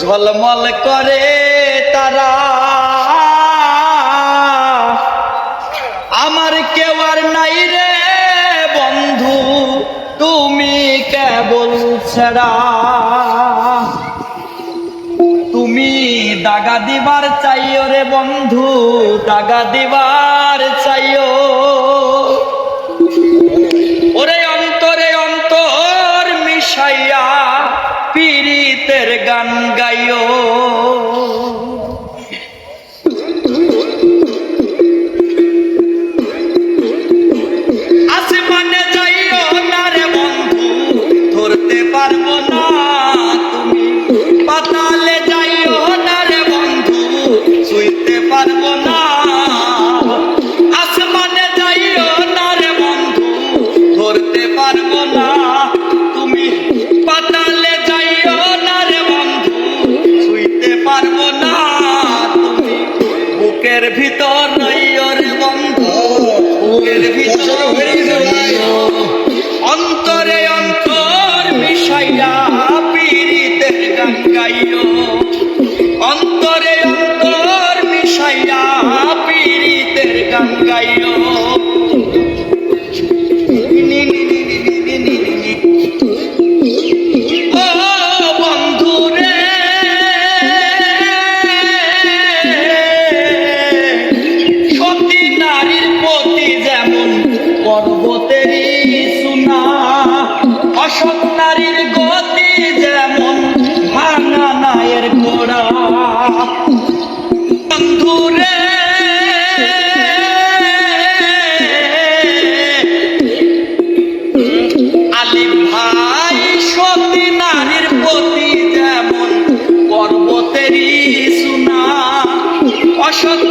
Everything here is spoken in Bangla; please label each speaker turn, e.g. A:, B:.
A: ঝলমল করে তারা, আমার কেউ আর নাই রে বন্ধু, তুমি কেবল ছাড়া। তুমি দাগা দিবার চাইও রে বন্ধু, দাগা দিবার চাইও। ওরে অন্তরে অন্তর মিশাইয়া পীড়িতের গান গাইও। আসমানে যাইও না রে বন্ধু, ধরতে পারবো না তুমি। পাতালে যাইও না রে বন্ধু, ছুঁইতে পারবো না। আসমানে যাইও না রে বন্ধু, ধরতে পারবো না তুমি। পাতালে যাইও না রে বন্ধু, ছুঁইতে পারবো না তুমি। বুকের ভিতর রইও রে বন্ধু, বুকের ভিতর অন্তরে অন্তর মিশাইয়া পীড়িতের গান গাইও। অন্তরে অন্তর মিশাইয়া পীড়িতের গান গাইও। ও বন্ধু রে, সতী নারীর প্রতি যেমন পর্বতেরই সুনা, অসৎ নারীর গতি যেমন ভাঙা নায়ের ঘোড়া। বন্ধু রে, আলিম ভাই, সতী নারীর প্রতি যেমন পর্বতেরই সুনা, অসৎ